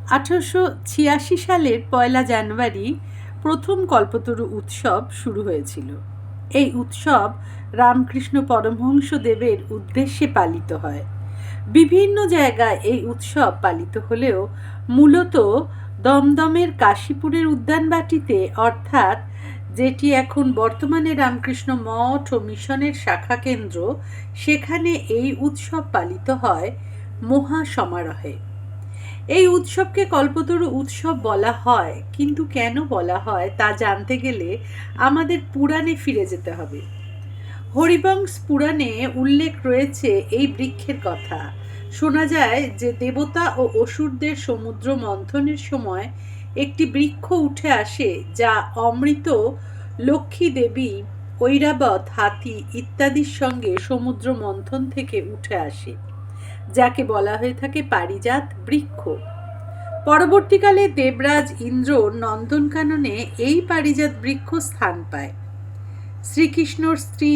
1886 সালের 1 জানুয়ারি প্রথম কল্পতরু উৎসব শুরু হয়েছিল। এই উৎসব রামকৃষ্ণ পরমহংসদেবের উদ্দেশ্যে পালিত হয়। বিভিন্ন জায়গায় এই উৎসব পালিত হলেও মূলত দমদমের কাশীপুরের উদ্যানবাটিতে, অর্থাৎ যেটি এখন বর্তমানে রামকৃষ্ণ মঠ ও মিশনের শাখা কেন্দ্র, সেখানে এই উৎসব পালিত হয় মহা সমারোহে। এই উৎসবকে কল্পতরু উৎসব বলা হয়, কিন্তু কেন বলা হয় তা জানতে গেলে আমাদের পুরাণে ফিরে যেতে হবে। হরিবংশ পুরাণে উল্লেখ রয়েছে এই বৃক্ষের কথা। শোনা যায় যে দেবতা ও অসুরদের সমুদ্র মন্থনের সময় একটি বৃক্ষ উঠে আসে, যা অমৃত, লক্ষ্মী দেবী, ঐরাবত, হাতি ইত্যাদির সঙ্গে সমুদ্র মন্থন থেকে উঠে আসে, যাকে বলা হয়ে থাকে পারিজাত বৃক্ষ। পরবর্তীকালে দেবরাজ ইন্দ্র নন্দনকাননে এই পারিজাত বৃক্ষ স্থান পায়। শ্রীকৃষ্ণর স্ত্রী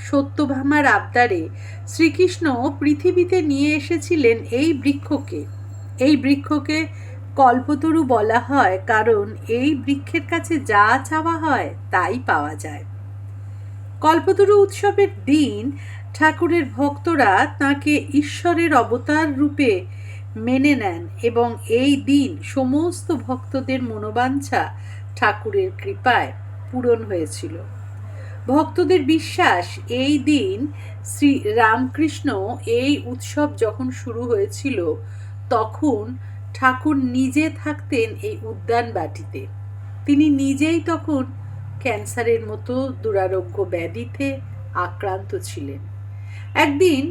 সত্যভামার আবদারে শ্রীকৃষ্ণ পৃথিবীতে নিয়ে এসেছিলেন এই বৃক্ষকে। এই বৃক্ষকে কল্পতরু বলা হয় কারণ এই বৃক্ষের কাছে যা চাওয়া হয় তাই পাওয়া যায়। কল্পতরু উৎসবের দিন ঠাকুরের ভক্তরা তাঁকে ঈশ্বরের অবতার রূপে মেনে নেন এবং এই দিন সমস্ত ভক্তদের মনোবাঞ্ছা ঠাকুরের কৃপায় পূরণ হয়েছিল। ভক্তদের বিশ্বাস, এই দিন শ্রী রামকৃষ্ণ এই উৎসব যখন শুরু হয়েছিল তখন ঠাকুর নিজে থাকতেন এই উদ্যানবাটিতে। তিনি নিজেই তখন ক্যান্সারের মতো দুরারোগ্য ব্যাধিতে আক্রান্ত ছিলেন। একদিন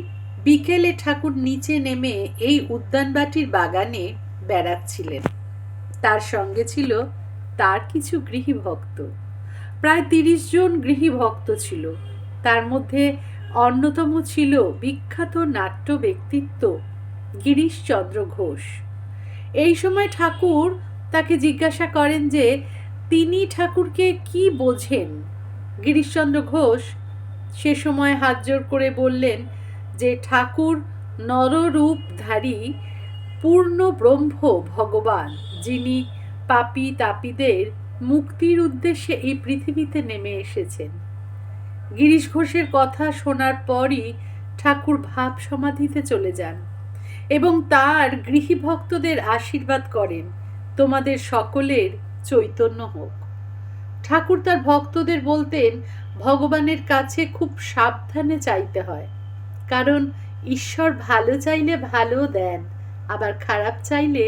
বিকেলে ঠাকুর নিচে নেমে এই উদ্যানবাটির বাগানে বেড়াচ্ছিলেন। তার সঙ্গে ছিল তার কিছু গৃহী ভক্ত। প্রায় 30 জন গৃহী ভক্ত ছিল। তার মধ্যে অন্যতম ছিল বিখ্যাত নাট্য ব্যক্তিত্ব গিরিশচন্দ্র ঘোষ। এই সময় ঠাকুর তাকে জিজ্ঞাসা করেন যে তিনি ঠাকুরকে কি বোঝেন। গিরিশচন্দ্র ঘোষ সে সময় হাত জোড় করে বললেন যে ঠাকুর নররূপধারী পূর্ণ ব্রহ্ম ভগবান, যিনি পাপী তাপীদের মুক্তির উদ্দেশ্যে এই পৃথিবীতে নেমে এসেছেন। গিরিশ ঘোষের কথা শোনার পরই ঠাকুর ভাব সমাধিতে চলে যান এবং তার গৃহী ভক্তদের আশীর্বাদ করেন, তোমাদের সকলের চৈতন্য হোক। ঠাকুর তার ভক্তদের বলতেন ভগবানের কাছে খুব সাবধানে চাইতে হয়, কারণ ঈশ্বর ভালো চাইলে ভালো দেন, আবার খারাপ চাইলে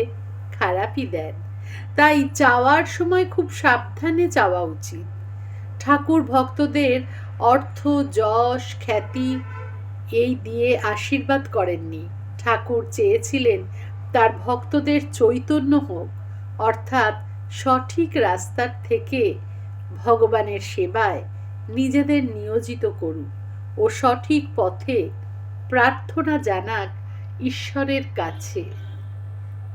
খারাপই দেন। তাই চাওয়ার সময় খুব সাবধানে চাওয়া উচিত। ঠাকুর ভক্তদের অর্থ, যশ, খ্যাতি এই দিয়ে আশীর্বাদ করেননি। ঠাকুর চেয়েছিলেন তার ভক্তদের চৈতন্য হোক, অর্থাৎ সঠিক রাস্তার থেকে ভগবানের সেবায় নিজেদের নিয়োজিত করুক ও সঠিক পথে প্রার্থনা জানাক ঈশ্বরের কাছে।